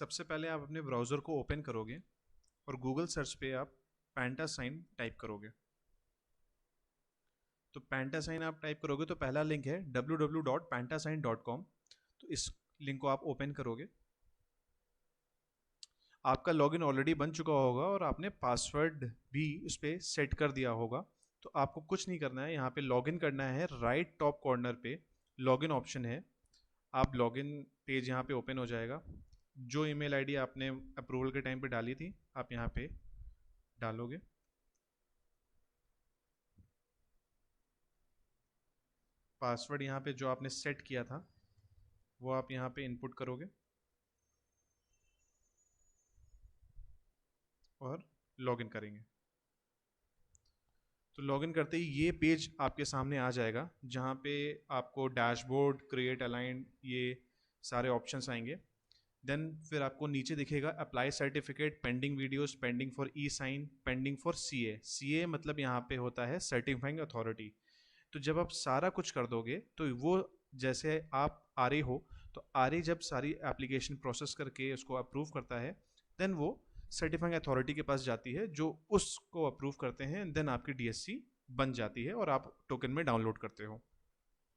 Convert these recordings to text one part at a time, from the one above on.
सबसे पहले आप अपने ब्राउज़र को ओपन करोगे और गूगल सर्च पे आप पैंटासाइन टाइप करोगे। तो पैंटासाइन आप टाइप करोगे तो पहला लिंक है www.pantasign.com। तो इस लिंक को आप ओपन करोगे। आपका लॉगिन ऑलरेडी बन चुका होगा और आपने पासवर्ड भी उस पर सेट कर दिया होगा। तो आपको कुछ नहीं करना है, यहाँ पे लॉगिन करना है। राइट टॉप कॉर्नर पे लॉगिन ऑप्शन है। आप लॉगिन पेज यहाँ पे ओपन हो जाएगा। जो ईमेल आईडी आपने अप्रूवल के टाइम पे डाली थी आप यहाँ पे डालोगे। पासवर्ड यहाँ पे जो आपने सेट किया था वो आप यहाँ पे इनपुट करोगे और लॉगिन करेंगे। तो लॉगिन करते ही ये पेज आपके सामने आ जाएगा जहाँ पे आपको डैशबोर्ड, क्रिएट, अलाइन, ये सारे ऑप्शंस आएंगे। देन फिर आपको नीचे दिखेगा apply certificate, pending videos, pending for e sign, pending for CA. CA मतलब यहाँ पे होता है सर्टिफाइंग अथॉरिटी। तो जब आप सारा कुछ कर दोगे तो वो, जैसे आप आरए हो तो आरए जब सारी एप्लीकेशन प्रोसेस करके उसको अप्रूव करता है देन वो सर्टिफाइंग अथॉरिटी के पास जाती है जो उसको अप्रूव करते हैं। देन आपकी डीएससी बन जाती है और आप टोकन में डाउनलोड करते हो।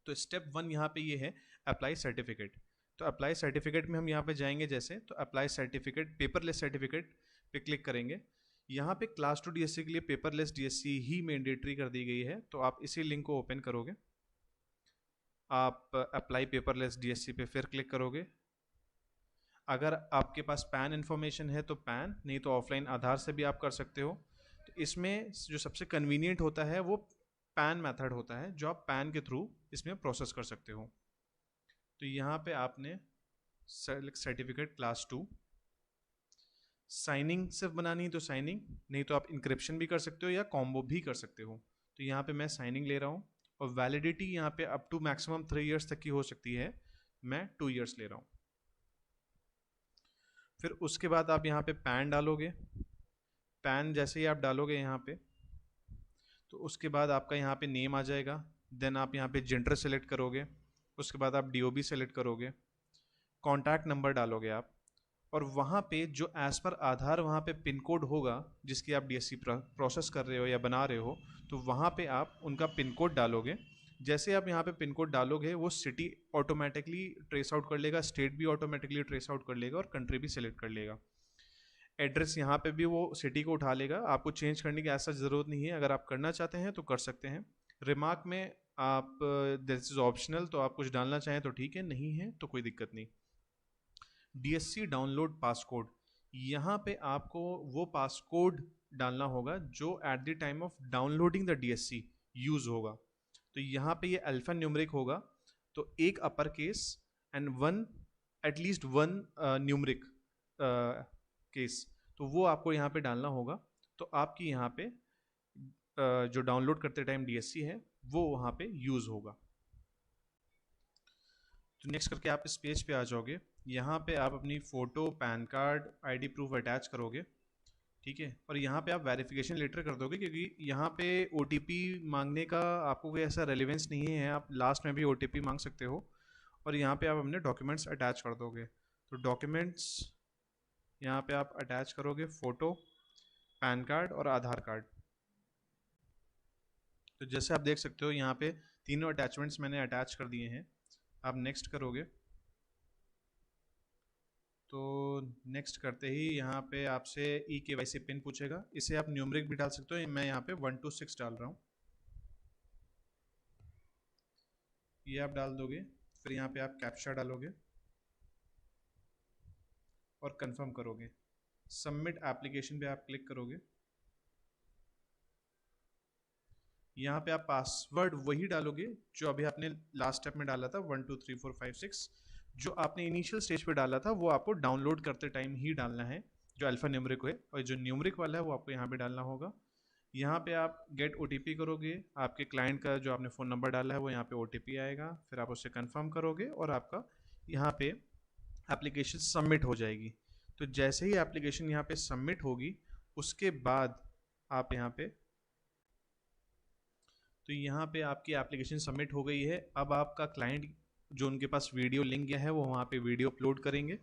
तो स्टेप वन यहाँ पे ये है अप्लाई सर्टिफिकेट। तो अप्लाई सर्टिफिकेट में हम यहाँ पे जाएंगे, जैसे तो अप्लाई सर्टिफिकेट, पेपरलेस सर्टिफिकेट पे क्लिक करेंगे। यहाँ पे क्लास 2 डीएससी के लिए पेपरलेस डीएससी ही मैंडेटरी कर दी गई है। तो आप इसी लिंक को ओपन करोगे, आप अप्लाई पेपरलेस डीएससी पे फिर क्लिक करोगे। अगर आपके पास पैन इन्फॉर्मेशन है तो पैन, नहीं तो ऑफलाइन आधार से भी आप कर सकते हो। तो इसमें जो सबसे कन्वीनियंट होता है वो पैन मेथड होता है, जो आप पैन के थ्रू इसमें प्रोसेस कर सकते हो। तो यहाँ पे आपने सर्टिफिकेट क्लास 2, साइनिंग सिर्फ बनानी है तो साइनिंग, नहीं तो आप इंक्रिप्शन भी कर सकते हो या कॉम्बो भी कर सकते हो। तो यहाँ पे मैं साइनिंग ले रहा हूँ और वैलिडिटी यहाँ पे अप टू मैक्सिमम 3 इयर्स तक की हो सकती है, मैं 2 इयर्स ले रहा हूँ। फिर उसके बाद आप यहाँ पे पैन डालोगे। पैन जैसे ही आप डालोगे यहाँ पे तो उसके बाद आपका यहाँ पे नेम आ जाएगा। देन आप यहाँ पे जेंडर सेलेक्ट करोगे। उसके बाद आप डीओबी सेलेक्ट करोगे। कॉन्टैक्ट नंबर डालोगे आप। और वहाँ पे जो एज पर आधार वहाँ पे पिन कोड होगा जिसकी आप डीएससी प्रोसेस कर रहे हो या बना रहे हो, तो वहाँ पे आप उनका पिन कोड डालोगे। जैसे आप यहाँ पे पिन कोड डालोगे वो सिटी ऑटोमेटिकली ट्रेस आउट कर लेगा, स्टेट भी ऑटोमेटिकली ट्रेस आउट कर लेगा और कंट्री भी सिलेक्ट कर लेगा। एड्रेस यहाँ पे भी वो सिटी को उठा लेगा। आपको चेंज करने की ऐसा ज़रूरत नहीं है, अगर आप करना चाहते हैं तो कर सकते हैं। रिमार्क में आप दिस इज़ ऑप्शनल, तो आप कुछ डालना चाहें तो ठीक है, नहीं है तो कोई दिक्कत नहीं। डीएससी डाउनलोड पासकोड, यहाँ पे आपको वो पासकोड डालना होगा जो at the time of downloading the DSC use होगा। तो यहाँ पे ये अल्फा न्यूमरिक होगा, तो एक upper case and one, at least one numeric case, तो वो आपको यहाँ पे डालना होगा। तो आपकी यहाँ पे जो डाउनलोड करते टाइम डीएससी है वो वहाँ पे यूज़ होगा। तो नेक्स्ट करके आप इस पेज पे आ जाओगे। यहाँ पे आप अपनी photo, pan card, ID proof attach करोगे, ठीक है। और यहाँ पे आप वेरिफिकेशन लेटर कर दोगे, क्योंकि यहाँ पे ओटीपी मांगने का आपको कोई ऐसा रेलिवेंस नहीं है, आप लास्ट में भी ओटीपी मांग सकते हो। और यहाँ पे आप अपने डॉक्यूमेंट्स अटैच कर दोगे। तो डॉक्यूमेंट्स यहाँ पे आप अटैच करोगे फ़ोटो, पैन कार्ड और आधार कार्ड। तो जैसे आप देख सकते हो यहाँ पे तीनों अटैचमेंट्स मैंने अटैच कर दिए हैं। आप नेक्स्ट करोगे तो नेक्स्ट करते ही यहाँ पे आपसे ई केवाईसी पिन पूछेगा। इसे आप न्यूमरिक भी डाल सकते हो, मैं यहाँ पे 126 डाल रहा हूँ, ये आप डाल दोगे। फिर यहाँ पे आप कैप्चा डालोगे और कंफर्म करोगे। सबमिट एप्लीकेशन पे आप क्लिक करोगे। यहाँ पे आप पासवर्ड वही डालोगे जो अभी आपने लास्ट स्टेप में डाला था, 1 2 3 4 5 6। जो आपने इनिशियल स्टेज पे डाला था वो आपको डाउनलोड करते टाइम ही डालना है, जो अल्फा न्यूमरिक है। और जो न्यूमरिक वाला है वो आपको यहाँ पे डालना होगा। यहाँ पे आप गेट ओटीपी करोगे। आपके क्लाइंट का जो आपने फ़ोन नंबर डाला है वो यहाँ पे ओटीपी आएगा। फिर आप उससे कंफर्म करोगे और आपका यहाँ पे एप्लीकेशन सबमिट हो जाएगी। तो जैसे ही एप्लीकेशन यहाँ पे सबमिट होगी उसके बाद आप यहाँ पे, तो यहाँ पे आपकी एप्लीकेशन सबमिट हो गई है। अब आपका क्लाइंट जो उनके पास वीडियो लिंक गया है वो वहाँ पे वीडियो अपलोड करेंगे।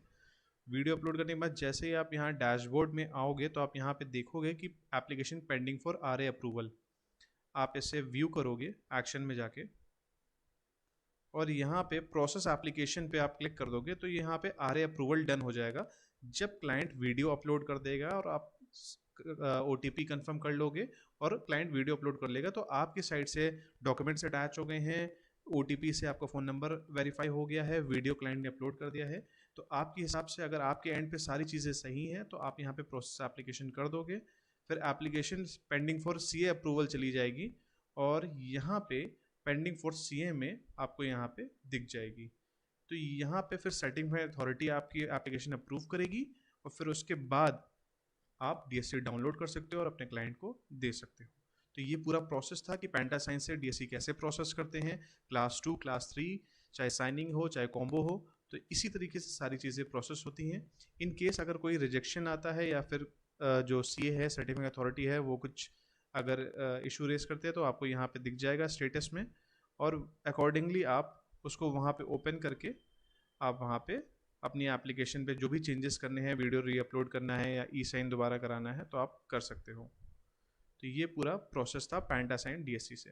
वीडियो अपलोड करने के बाद जैसे ही आप यहाँ डैशबोर्ड में आओगे तो आप यहाँ पे देखोगे कि application pending for RA approval. आप इसे व्यू करोगे एक्शन में जाके और यहाँ पे प्रोसेस एप्लीकेशन पे आप क्लिक कर दोगे तो यहाँ पे आरए अप्रूवल डन हो जाएगा। जब क्लाइंट वीडियो अपलोड कर देगा और आप OTP कंफर्म कर लोगे और क्लाइंट वीडियो अपलोड कर लेगा तो आपकी साइड से डॉक्यूमेंट्स अटैच हो गए हैं, OTP से आपका फ़ोन नंबर वेरीफाई हो गया है, वीडियो क्लाइंट ने अपलोड कर दिया है। तो आपके हिसाब से अगर आपके एंड पे सारी चीज़ें सही हैं तो आप यहाँ पे प्रोसेस एप्लीकेशन कर दोगे। फिर application pending for CA approval चली जाएगी और यहाँ पे पेंडिंग फॉर CA में आपको यहाँ पे दिख जाएगी। तो यहाँ पे फिर सर्टिफाइड अथॉरिटी आपकी एप्लीकेशन अप्रूव करेगी और फिर उसके बाद आप DSC डाउनलोड कर सकते हो और अपने क्लाइंट को दे सकते हो। तो ये पूरा प्रोसेस था कि पेंटासाइन से DSC कैसे प्रोसेस करते हैं, क्लास 2 क्लास 3, चाहे साइनिंग हो चाहे कॉम्बो हो, तो इसी तरीके से सारी चीज़ें प्रोसेस होती हैं। इन केस अगर कोई रिजेक्शन आता है या फिर जो CA है, सर्टिफाइंग अथॉरिटी है, वो कुछ अगर इशू रेस करते हैं तो आपको यहाँ पे दिख जाएगा स्टेटस में और अकॉर्डिंगली आप उसको वहाँ पे ओपन करके आप वहाँ पे अपनी एप्लीकेशन पे जो भी चेंजेस करने हैं, वीडियो री अपलोड करना है या ई-साइन दोबारा कराना है तो आप कर सकते हो। तो ये पूरा प्रोसेस था पेंटासाइन DSC से।